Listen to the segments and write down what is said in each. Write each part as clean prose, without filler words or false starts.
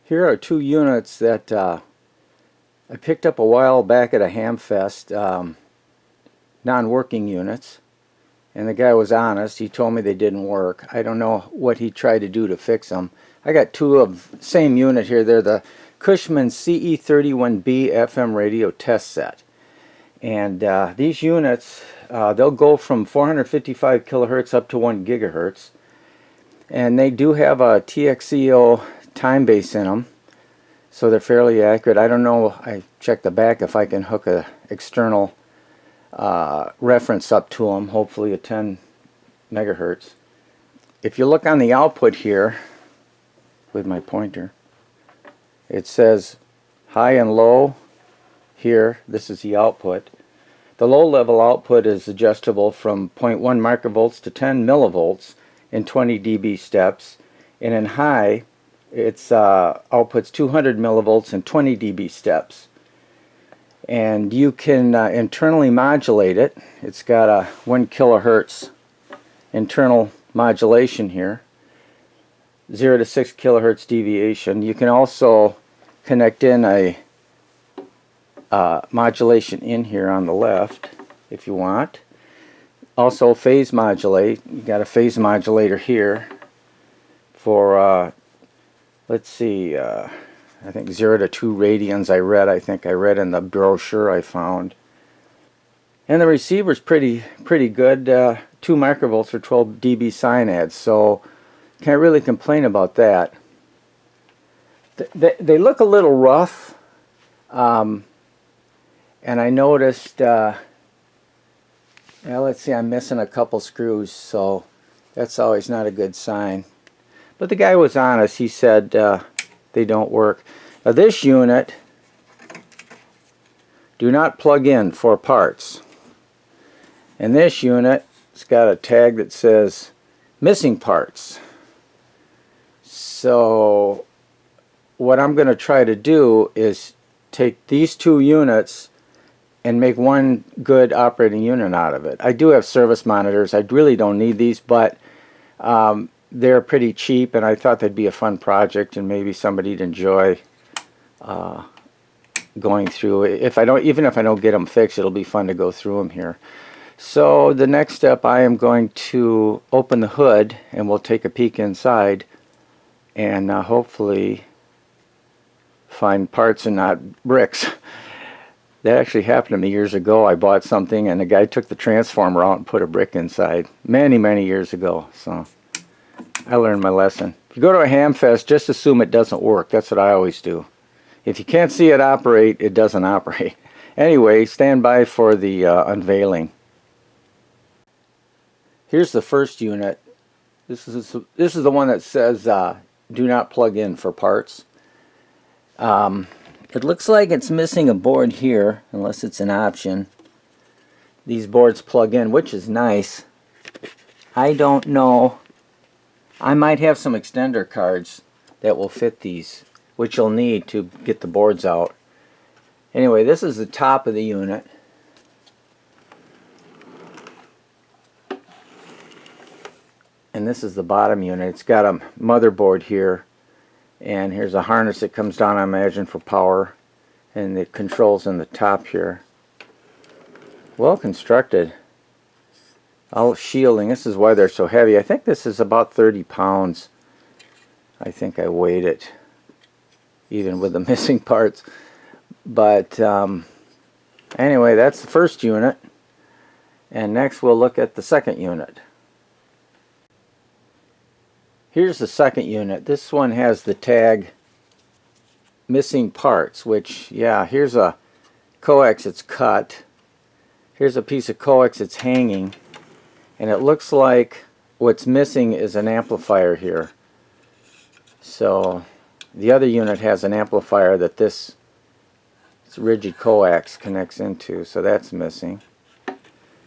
Here are two units that I picked up a while back at a Hamfest, non-working units, and the guy was honest. He told me they didn't work. I don't know what he tried to do to fix them. I got two of the same unit here. They're the Cushman CE 31B FM radio test set. And these units, they'll go from 455 kilohertz up to 1 gigahertz. And they do have a TXEO time base in them, so they're fairly accurate. I don't know, I checked the back if I can hook a external reference up to them, hopefully a 10 megahertz. If you look on the output here with my pointer, it says high and low here. This is the output. The low level output is adjustable from 0.1 microvolts to 10 millivolts in 20 dB steps, and in high it's outputs 200 millivolts in 20 dB steps. And you can internally modulate it. It's got a 1 kilohertz internal modulation here, 0 to 6 kilohertz deviation. You can also connect in a modulation in here on the left if you want. Also phase modulate. You got a phase modulator here for let's see, I think 0 to 2 radians I think I read in the brochure I found. And the receiver's pretty good, 2 microvolts for 12 dB synads, so can't really complain about that. They look a little rough, and I noticed, well, let's see, I'm missing a couple screws, so that's always not a good sign. But the guy was honest. He said they don't work. Now this unit, do not plug in for parts. And this unit, it's got a tag that says missing parts. So what I'm going to try to do is take these two units and make one good operating unit out of it. I do have service monitors. I really don't need these, but they're pretty cheap, and I thought they'd be a fun project, and maybe somebody'd enjoy going through. Even if I don't get them fixed, it'll be fun to go through them here. So the next step, I am going to open the hood, and we'll take a peek inside, and hopefully find parts and not bricks. That actually happened to me years ago. I bought something and the guy took the transformer out and put a brick inside many years ago. So I learned my lesson. If you go to a Hamfest, just assume it doesn't work. That's what I always do. If you can't see it operate, it doesn't operate. Anyway, stand by for the unveiling. Here's the first unit. This is the one that says do not plug in for parts. It looks like it's missing a board here, unless it's an option. These boards plug in, which is nice. I don't know. I might have some extender cards that will fit these, which you'll need to get the boards out. Anyway, this is the top of the unit. And this is the bottom unit. It's got a motherboard here. And here's a harness that comes down, I imagine, for power, and the controls in the top here. Well constructed. All shielding. This is why they're so heavy. I think this is about 30 pounds. I think I weighed it, even with the missing parts. But anyway, that's the first unit. And next we'll look at the second unit. Here's the second unit. This one has the tag missing parts, which, yeah, here's a coax that's cut. Here's a piece of coax that's hanging. And it looks like what's missing is an amplifier here. So the other unit has an amplifier that this rigid coax connects into, so that's missing.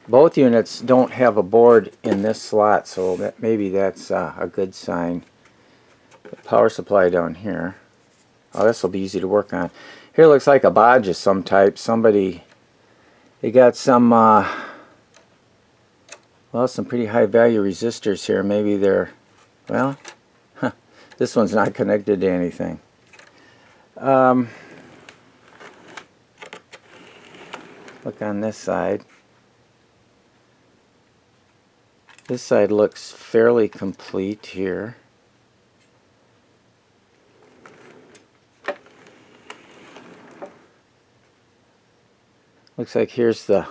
Both units don't have a board in this slot, so maybe that's a good sign. The power supply down here. Oh, this will be easy to work on. Here looks like a bodge of some type. They got some, well, some pretty high value resistors here. Maybe they're, well, this one's not connected to anything. Look on this side. This side looks fairly complete here. Looks like here's the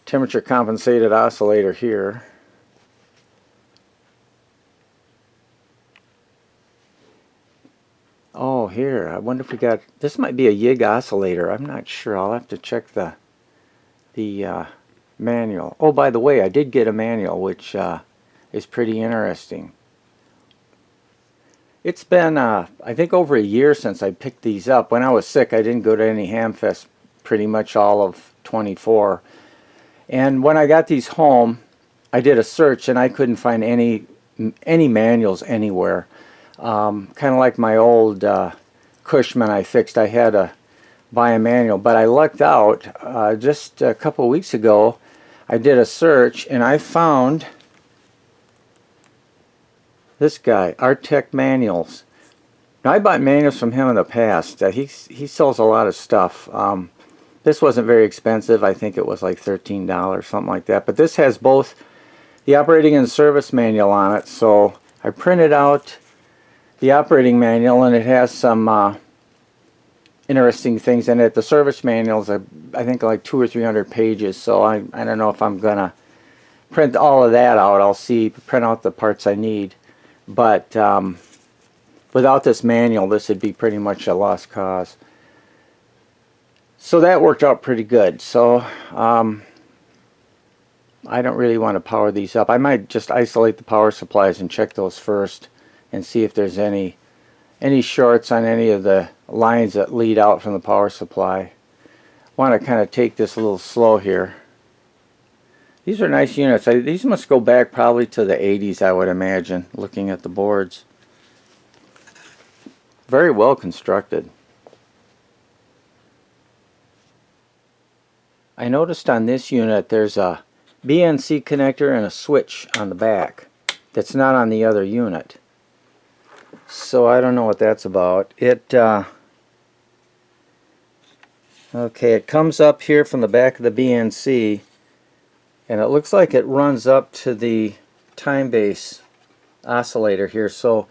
temperature compensated oscillator here. Oh, here, I wonder if we got, this might be a Yig oscillator. I'm not sure. I'll have to check the manual. Oh, by the way, I did get a manual, which is pretty interesting. It's been, I think, over a year since I picked these up. When I was sick, I didn't go to any Hamfest pretty much all of 24. And when I got these home, I did a search and I couldn't find any manuals anywhere. Kind of like my old Cushman I fixed. I had to buy a manual, but I lucked out. Just a couple weeks ago, I did a search and I found this guy, Artec Manuals. Now, I bought manuals from him in the past. He sells a lot of stuff. This wasn't very expensive. I think it was like $13, something like that. But this has both the operating and service manual on it. So I printed out the operating manual, and it has some interesting things in it. The service manual is, I think, like 200 or 300 pages. So I don't know if I'm going to print all of that out. I'll print out the parts I need. But without this manual, this would be pretty much a lost cause. So that worked out pretty good. So I don't really want to power these up. I might just isolate the power supplies and check those first and see if there's any shorts on any of the lines that lead out from the power supply. Want to kind of take this a little slow here. These are nice units. These must go back probably to the 80s, I would imagine, looking at the boards. Very well constructed. I noticed on this unit there's a BNC connector and a switch on the back that's not on the other unit. So I don't know what that's about. Okay, it comes up here from the back of the BNC, and it looks like it runs up to the time base oscillator here. So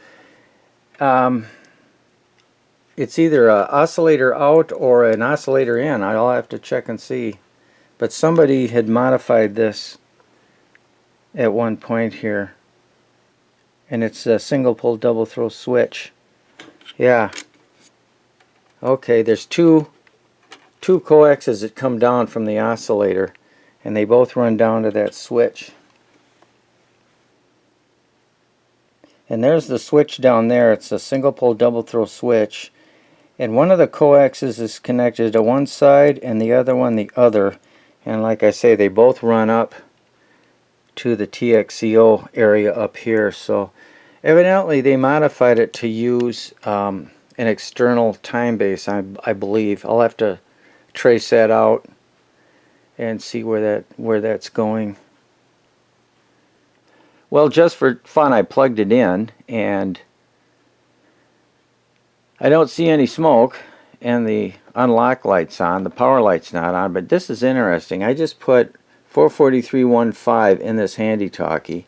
it's either an oscillator out or an oscillator in. I'll have to check and see. But somebody had modified this at one point here. And it's a single pole double throw switch. Yeah. Okay, there's two coaxes that come down from the oscillator, and they both run down to that switch. And there's the switch down there. It's a single pole double throw switch. And one of the coaxes is connected to one side and the other one the other. And like I say, they both run up to the TXCO area up here. So evidently they modified it to use an external time base, I believe. I'll have to trace that out and see where that's going. Well, just for fun, I plugged it in, and I don't see any smoke, and the unlock light's on. The power light's not on, but this is interesting. I just put 44315 in this handy talkie,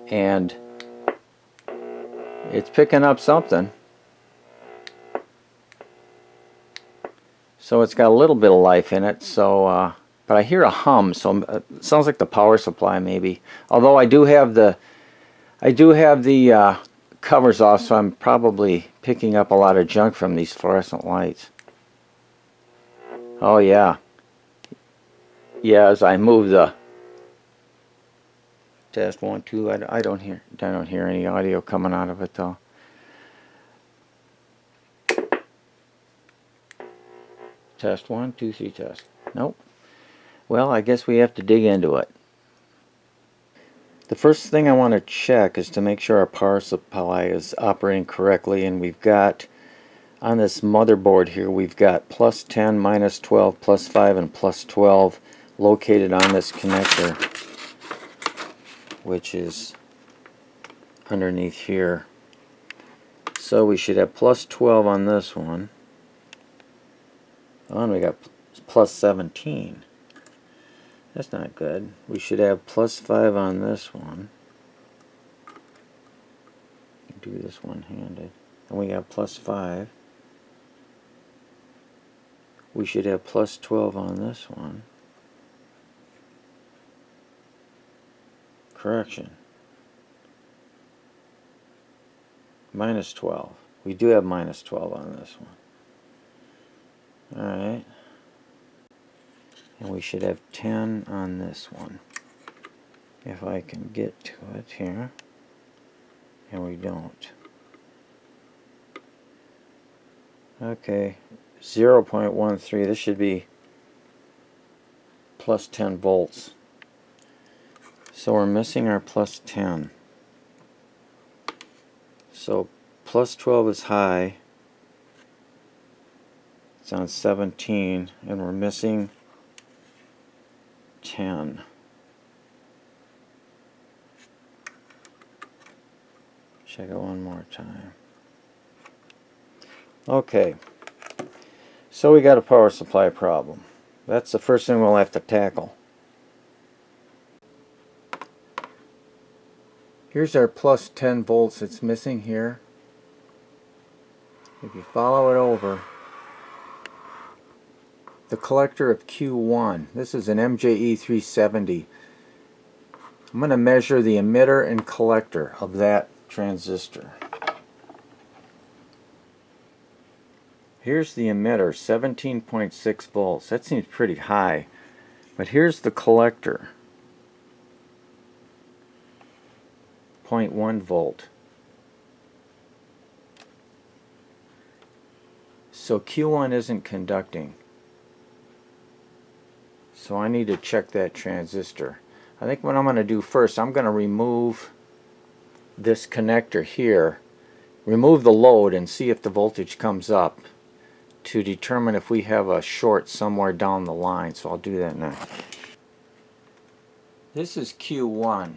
and it's picking up something. So it's got a little bit of life in it. So, but I hear a hum, so it sounds like the power supply maybe. Although I do have the covers off, so I'm probably picking up a lot of junk from these fluorescent lights. Oh yeah. Yeah, as I move the test 1, 2, I don't hear any audio coming out of it though. Test 1, 2, 3, test. Nope. Well, I guess we have to dig into it. The first thing I want to check is to make sure our power supply is operating correctly, and we've got on this motherboard here, we've got plus 10, minus 12, plus 5, and plus 12 located on this connector, which is underneath here. So we should have plus 12 on this one. Oh, and we got plus 17. That's not good. We should have plus 5 on this one. Do this one-handed. And we got plus 5. We should have plus 12 on this one. Correction. Minus 12. We do have minus 12 on this one. Alright. And we should have 10 on this one. If I can get to it here. And we don't. Okay. 0.13. This should be plus 10 volts. So we're missing our plus 10. So plus 12 is high. It's on 17, and we're missing 10. Check it one more time. Okay. So we got a power supply problem. That's the first thing we'll have to tackle. Here's our plus 10 volts it's missing here. If you follow it over, the collector of Q1, this is an MJE 370. I'm going to measure the emitter and collector of that transistor. Here's the emitter, 17.6 volts. That seems pretty high. But here's the collector, 0.1 volt. So Q1 isn't conducting. So I need to check that transistor. I think what I'm going to do first, I'm going to remove this connector here, remove the load, and see if the voltage comes up to determine if we have a short somewhere down the line. So I'll do that now. This is Q1,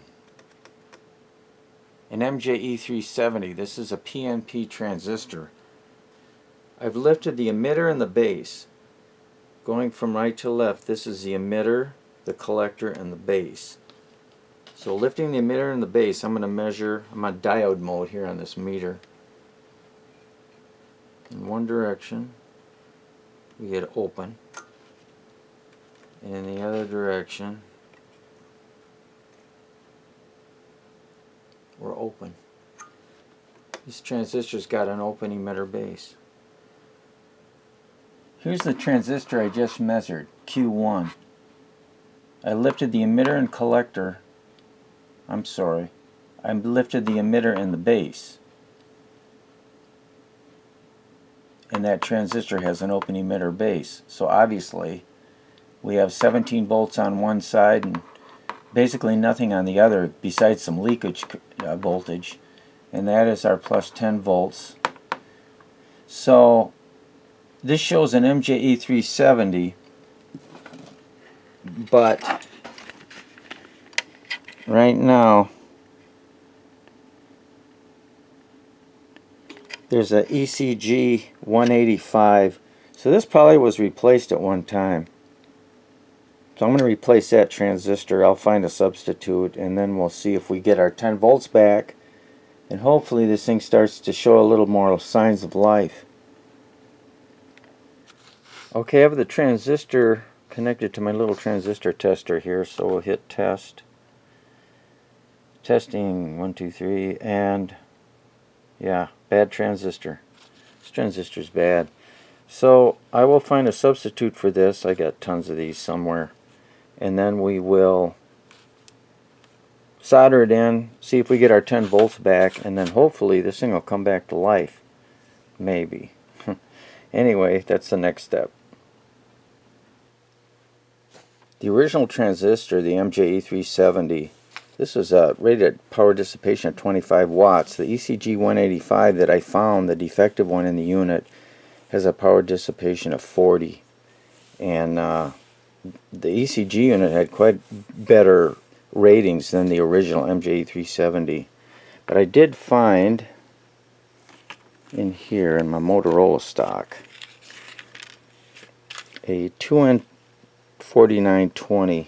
an MJE 370. This is a PNP transistor. I've lifted the emitter and the base. Going from right to left, this is the emitter, the collector, and the base. So lifting the emitter and the base, I'm going to measure, I'm on diode mode here on this meter. In one direction, we get open. And in the other direction, we're open. This transistor's got an open emitter base. Here's the transistor I just measured, Q1. I lifted the emitter and collector. I lifted the emitter and the base. And that transistor has an open emitter base. So obviously we have 17 volts on one side and basically nothing on the other besides some leakage voltage. And that is our plus 10 volts. So this shows an MJE 370, but right now there's a ECG 185. So this probably was replaced at one time. So I'm going to replace that transistor. I'll find a substitute, and then we'll see if we get our 10 volts back, and hopefully this thing starts to show a little more signs of life. Okay, I have the transistor connected to my little transistor tester here, so we'll hit test. Testing 1, 2, 3, and yeah, bad transistor. This transistor's bad. So I will find a substitute for this. I got tons of these somewhere. And then we will solder it in, see if we get our 10 volts back, and then hopefully this thing will come back to life. Maybe. Anyway, that's the next step. The original transistor, the MJE 370, this was rated power dissipation of 25 watts. The ECG 185 that I found, the defective one in the unit, has a power dissipation of 40. And the ECG unit had quite better ratings than the original MJE 370. But I did find in here in my Motorola stock a 2N4920,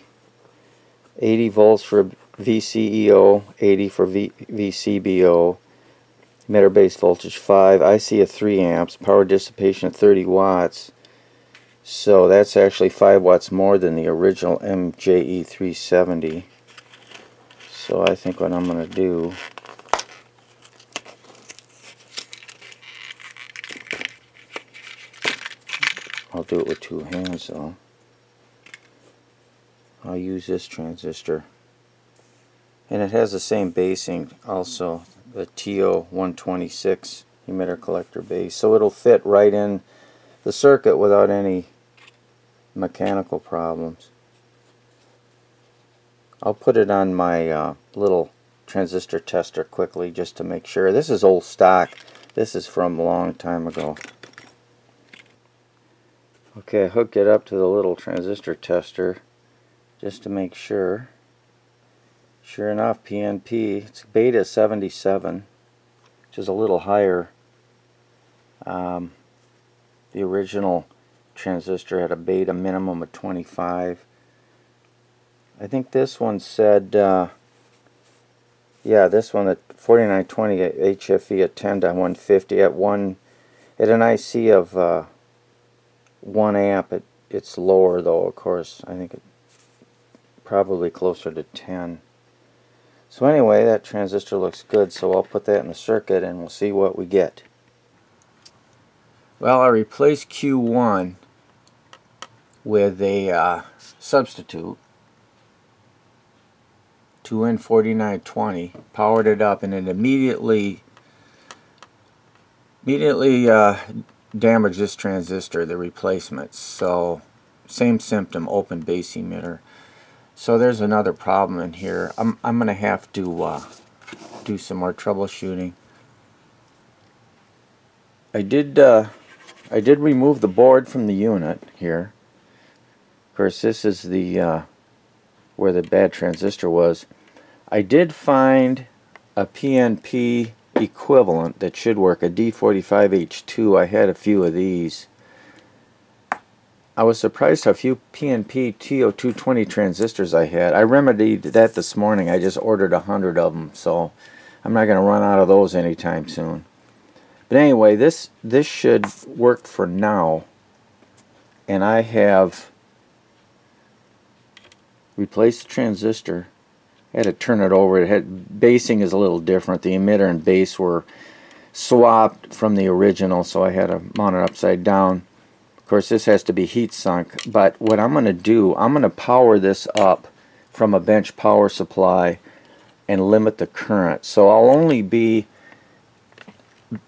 80 volts for VCEO, 80 for VCBO, emitter base voltage 5, IC of 3 amps, power dissipation of 30 watts. So that's actually 5 watts more than the original MJE 370. So I think what I'm going to do, I'll do it with 2 hands though. I'll use this transistor. And it has the same basing also, the TO126 emitter collector base. So it'll fit right in the circuit without any mechanical problems. I'll put it on my little transistor tester quickly just to make sure. This is old stock. This is from a long time ago. Okay, I hooked it up to the little transistor tester just to make sure. Sure enough, PNP, it's beta 77, which is a little higher. The original transistor had a beta minimum of 25. I think this one said, yeah, this one, the 4920 HFE at 10 to 150 at an IC of 1 amp. It's lower though, of course. I think it's probably closer to 10. So anyway, that transistor looks good, so I'll put that in the circuit and we'll see what we get. Well, I replaced Q1 with a substitute, 2N4920, powered it up, and it immediately damaged this transistor, the replacement. So same symptom, open base emitter. So there's another problem in here. I'm going to have to do some more troubleshooting. I did remove the board from the unit here. Of course, this is the where the bad transistor was. I did find a PNP equivalent that should work, a D45H2. I had a few of these. I was surprised how few PNP TO220 transistors I had. I remedied that this morning. I just ordered 100 of them, so I'm not going to run out of those anytime soon. But anyway, this should work for now. And I have replaced the transistor. I had to turn it over. Basing is a little different. The emitter and base were swapped from the original, so I had to mount it upside down. Of course, this has to be heat sunk, but what I'm going to do, I'm going to power this up from a bench power supply and limit the current. So I'll only be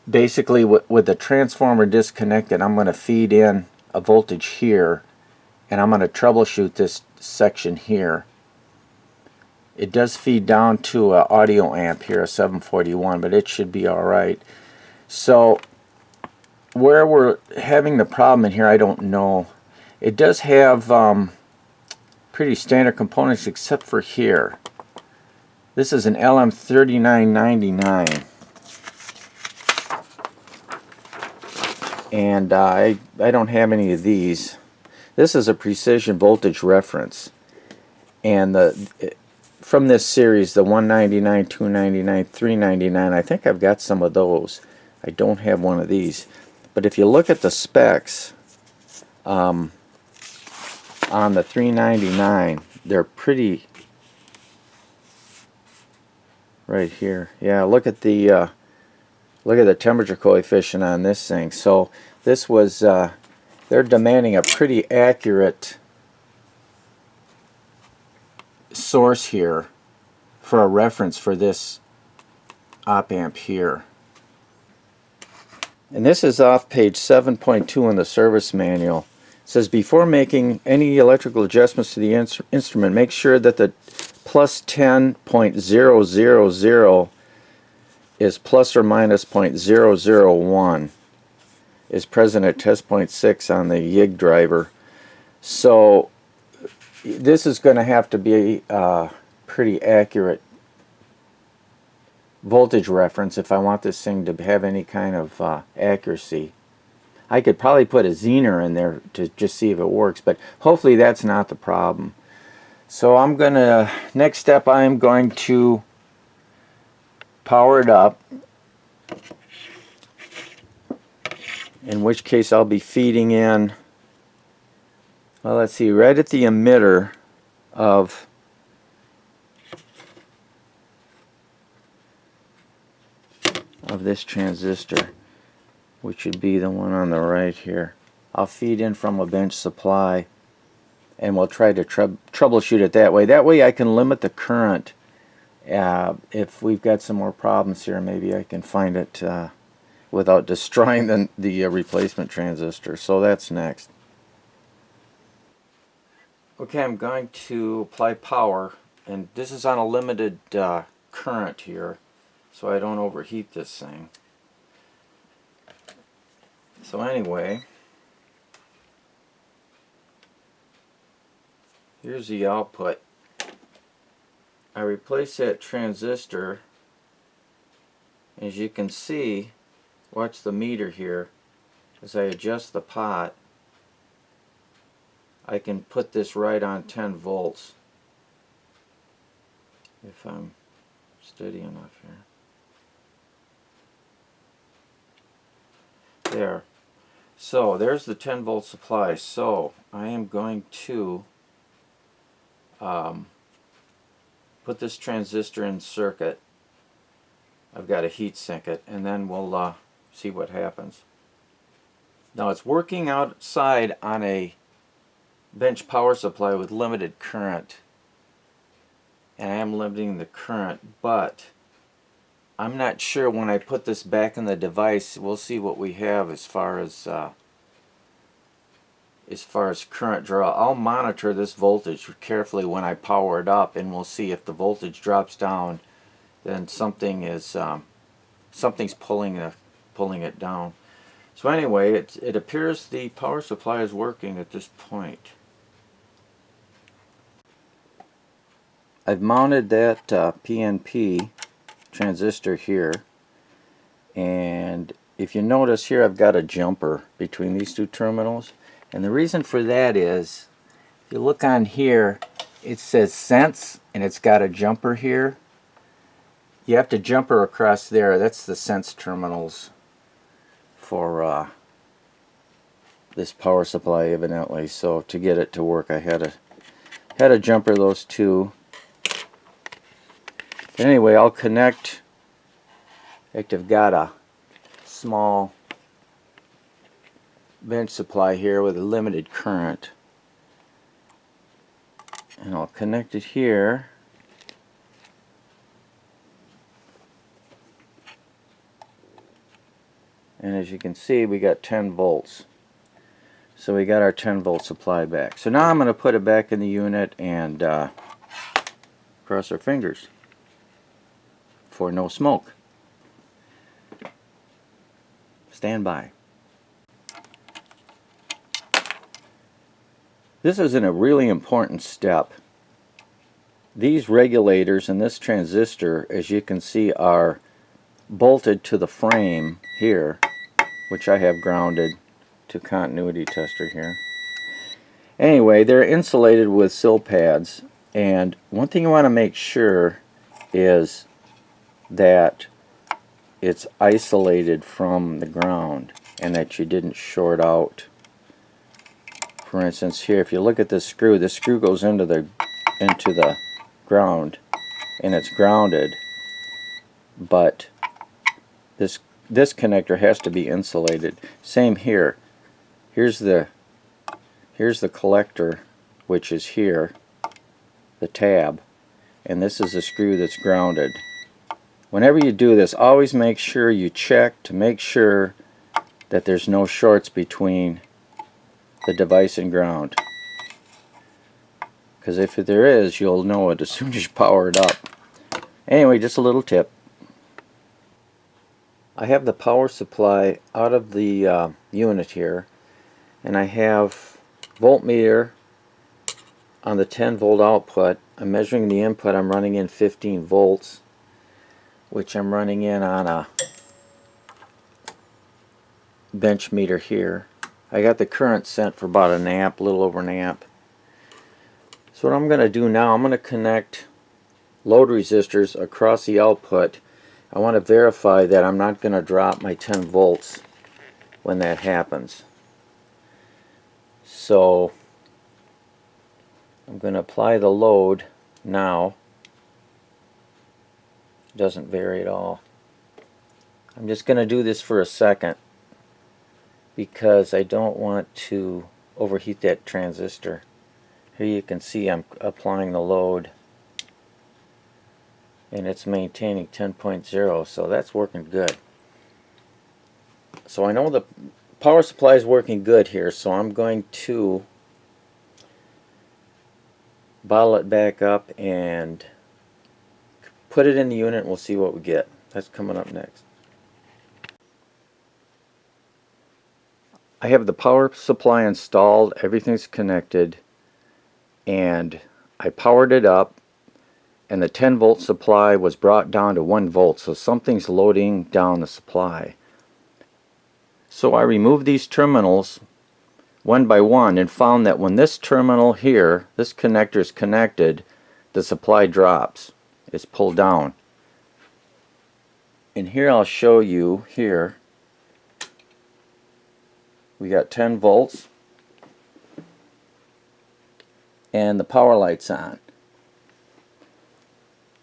basically with the transformer disconnected, I'm going to feed in a voltage here, and I'm going to troubleshoot this section here. It does feed down to an audio amp here, a 741, but it should be alright. So where we're having the problem in here, I don't know. It does have pretty standard components except for here. This is an LM3999, and I don't have any of these. This is a precision voltage reference, and from this series, the 199, 299, 399, I think I've got some of those. I don't have one of these. But if you look at the specs on the 399, they're pretty right here. Yeah, look at the temperature coefficient on this thing. So this was they're demanding a pretty accurate source here for a reference for this op amp here. And this is off page 7.2 in the service manual. It says, before making any electrical adjustments to the instrument, make sure that the plus 10.000 is plus or minus 0.001 is present at test point 6 on the YIG driver. So this is going to have to be pretty accurate voltage reference if I want this thing to have any kind of accuracy. I could probably put a zener in there to just see if it works, but hopefully that's not the problem. So I'm gonna, next step, I'm going to power it up, in which case I'll be feeding in, well, let's see, right at the emitter of this transistor, which would be the one on the right here. I'll feed in from a bench supply, and we'll try to troubleshoot it that way. That way I can limit the current. If we've got some more problems here, maybe I can find it without destroying the replacement transistor. So that's next. Okay, I'm going to apply power, and this is on a limited current here, so I don't overheat this thing. So anyway, here's the output. I replace that transistor. As you can see, watch the meter here. As I adjust the pot, I can put this right on 10 volts if I'm steady enough here. There. So there's the 10 volt supply. So I am going to put this transistor in circuit. I've got to heat sink it, and then we'll see what happens. Now it's working outside on a bench power supply with limited current, and I am limiting the current, but I'm not sure when I put this back in the device. We'll see what we have as far as current draw. I'll monitor this voltage carefully when I power it up, and we'll see if the voltage drops down, then something's pulling it down. So anyway, it appears the power supply is working at this point. I've mounted that PNP transistor here, and if you notice here, I've got a jumper between these two terminals, and the reason for that is, if you look on here, it says sense, and it's got a jumper here. You have to jumper across there. That's the sense terminals for this power supply, evidently. So to get it to work, I had to jumper those two. Anyway, I'll connect. I've got a small bench supply here with a limited current, and I'll connect it here. And as you can see, we got 10 volts. So we got our 10 volt supply back. So now I'm going to put it back in the unit and cross our fingers for no smoke. Stand by. This is a really important step. These regulators and this transistor, as you can see, are bolted to the frame here, which I have grounded to continuity tester here. Anyway, they're insulated with sill pads, and one thing you want to make sure is that it's isolated from the ground and that you didn't short out. For instance, here, if you look at this screw goes into the ground, and it's grounded, but this connector has to be insulated. Same here. Here's the collector, which is here, the tab, and this is a screw that's grounded. Whenever you do this, always make sure you check to make sure that there's no shorts between the device and ground, because if there is, you'll know it as soon as you power it up. Anyway, just a little tip. I have the power supply out of the unit here, and I have voltmeter on the 10 volt output. I'm measuring the input. I'm running in 15 volts. which I'm running in on a bench meter here. I got the current set for about an amp, a little over an amp. So what I'm going to do now, I'm going to connect load resistors across the output. I want to verify that I'm not going to drop my 10 volts when that happens. So I'm going to apply the load now. It doesn't vary at all. I'm just going to do this for a second because I don't want to overheat that transistor. Here you can see I'm applying the load and it's maintaining 10.0, so that's working good. So I know the power supply is working good here, so I'm going to bottle it back up and put it in the unit and we'll see what we get. That's coming up next. I have the power supply installed, everything's connected, and I powered it up and the 10 volt supply was brought down to 1 volt, so something's loading down the supply. So I removed these terminals one by one and found that when this terminal here, this connector is connected, the supply drops. It's pulled down. And here I'll show you here. We got 10 volts and the power light's on.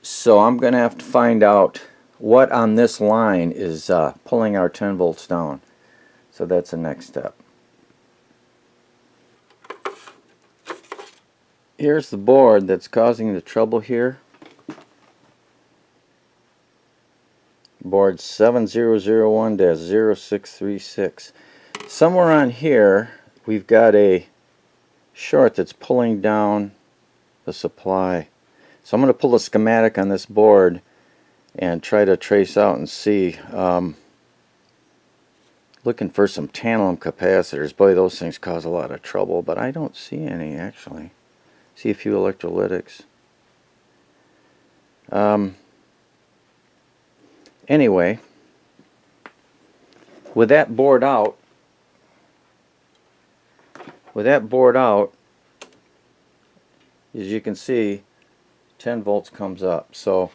So I'm going to have to find out what on this line is pulling our 10 volts down. So that's the next step. Here's the board that's causing the trouble here. Board 7001-0636. Somewhere on here we've got a short that's pulling down the supply. So I'm going to pull a schematic on this board and try to trace out and see. Looking for some tantalum capacitors. Boy, those things cause a lot of trouble, but I don't see any actually. See a few electrolytics. Anyway, with that board out, as you can see, 10 volts comes up. So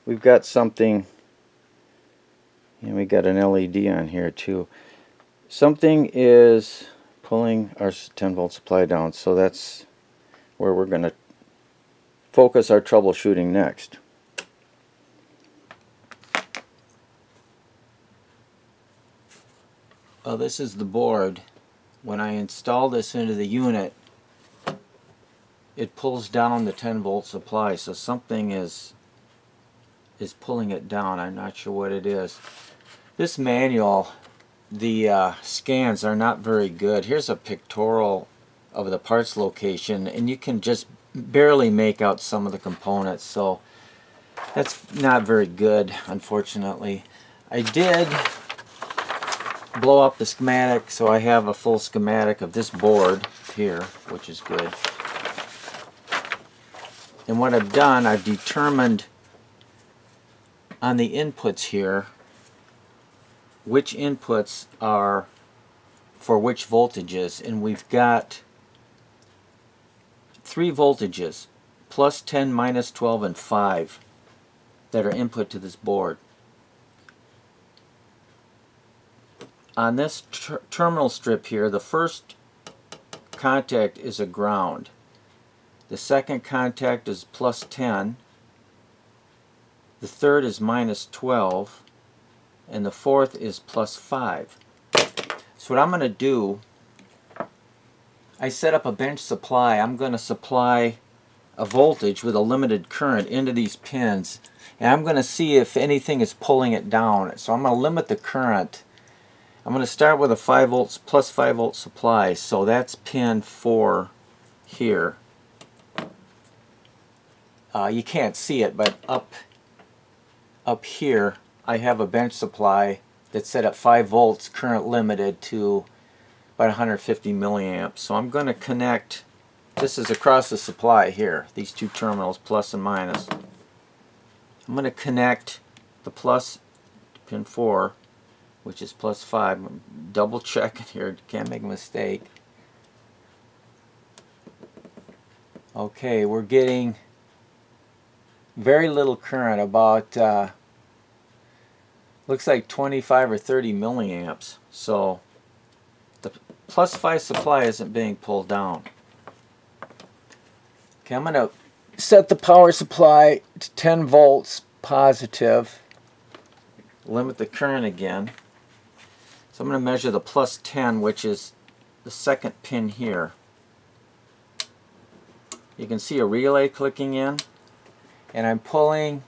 we've got something, and we got an LED on here too. Something is pulling our 10 volt supply down, so that's where we're going to focus our troubleshooting next. Well, this is the board. When I install this into the unit, it pulls down the 10 volt supply, so something is pulling it down. I'm not sure what it is. This manual, the scans are not very good. Here's a pictorial of the parts location, and you can just barely make out some of the components, so that's not very good, unfortunately. I did blow up the schematic, so I have a full schematic of this board here, which is good. And what I've done, I've determined on the inputs here which inputs are for which voltages, and we've got 3 voltages, plus 10, minus 12, and 5, that are input to this board. On this terminal strip here, the first contact is a ground. The second contact is plus 10. The third is minus 12. And the fourth is plus 5. So what I'm going to do, I set up a bench supply. I'm going to supply a voltage with a limited current into these pins, and I'm going to see if anything is pulling it down. So I'm going to limit the current. I'm going to start with a 5 volts plus 5 volt supply, so that's pin 4 here. You can't see it, but up here I have a bench supply that's set at 5 volts, current limited to about 150 milliamps. So I'm going to connect, this is across the supply here, these two terminals, plus and minus. I'm going to connect the the plus pin 4, which is plus 5. I'm double checking here, can't make a mistake. Okay, we're getting very little current, about looks like 25 or 30 milliamps. So the plus 5 supply isn't being pulled down. Okay, I'm going to set the power supply to 10 volts positive. Limit the current again. So I'm going to measure the plus 10, which is the second pin here. You can see a relay clicking in, and I'm pulling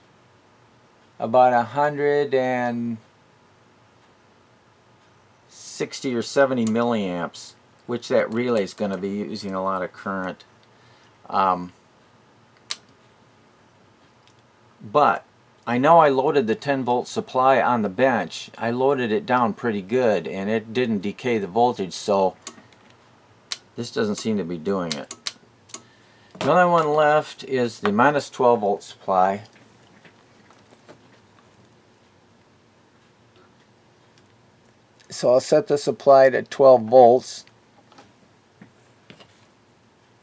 about 160 or 70 milliamps, which that relay is going to be using a lot of current. But I know I loaded the 10 volt supply on the bench. I loaded it down pretty good and it didn't decay the voltage, so this doesn't seem to be doing it. The only one left is the minus 12 volt supply. So I'll set the supply to 12 volts.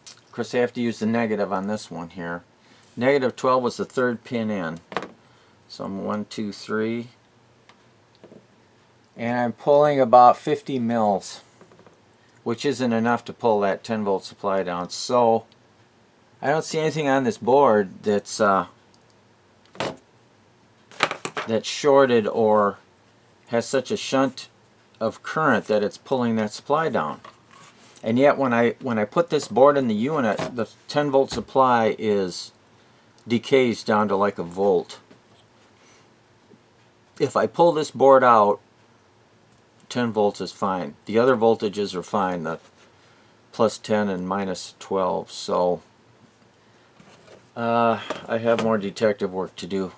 Of course I have to use the negative on this one here. Negative 12 was the third pin in. So I'm 1, 2, 3. And I'm pulling about 50 mils, which isn't enough to pull that 10 volt supply down. So I don't see anything on this board that's shorted or has such a shunt of current that it's pulling that supply down. And yet when I put this board in the unit, the 10 volt supply decays down to like a volt. If I pull this board out, 10 volts is fine. The other voltages are fine, the plus 10 and minus 12. So I have more detective work to do.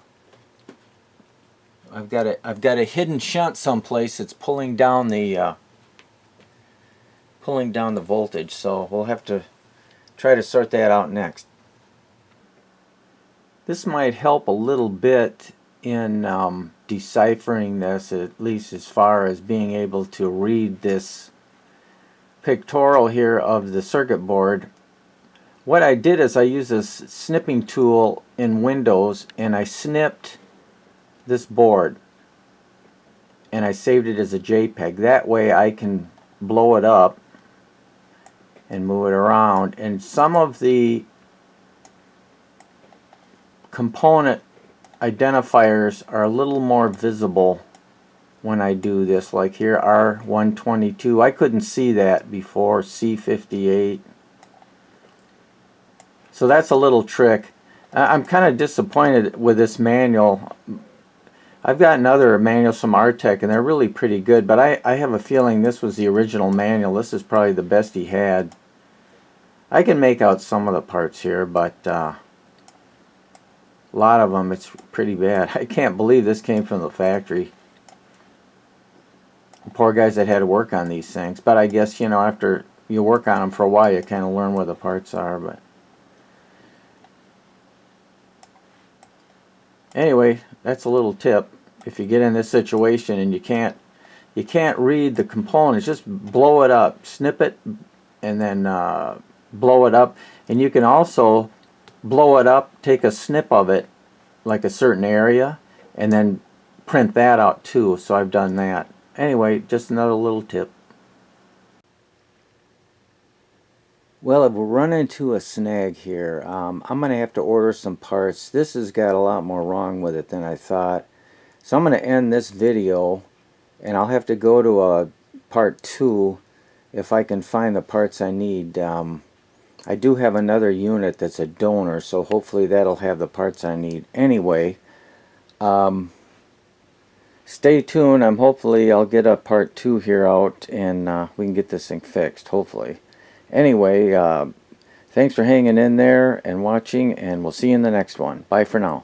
I've got a hidden shunt someplace that's pulling down the voltage. So we'll have to try to sort that out next. This might help a little bit in deciphering this, at least as far as being able to read this pictorial here of the circuit board. What I did is I used a snipping tool in Windows and I snipped this board and I saved it as a JPEG. That way I can blow it up and move it around, and some of the component identifiers are a little more visible when I do this, like here R122. I couldn't see that before, C58. So that's a little trick. I'm kind of disappointed with this manual. I've gotten other manuals from Artec and they're really pretty good, but I have a feeling this was the original manual. This is probably the best he had. I can make out some of the parts here, but a lot of them it's pretty bad. I can't believe this came from the factory. Poor guys that had to work on these things, but I guess, you know, after you work on them for a while you kind of learn where the parts are. But anyway, that's a little tip. If you get in this situation and you can't read the components, just blow it up, snip it, and then blow it up. And you can also blow it up, take a snip of it, like a certain area, and then print that out too. So I've done that. Anyway, just another little tip. Well, we're running into a snag here. I'm going to have to order some parts. This has got a lot more wrong with it than I thought. So I'm going to end this video, and I'll have to go to a part 2 if I can find the parts I need. I do have another unit that's a donor, so hopefully that'll have the parts I need. Anyway, stay tuned. Hopefully I'll get a part 2 here out, and we can get this thing fixed, hopefully. Anyway, thanks for hanging in there and watching, and we'll see you in the next one. Bye for now.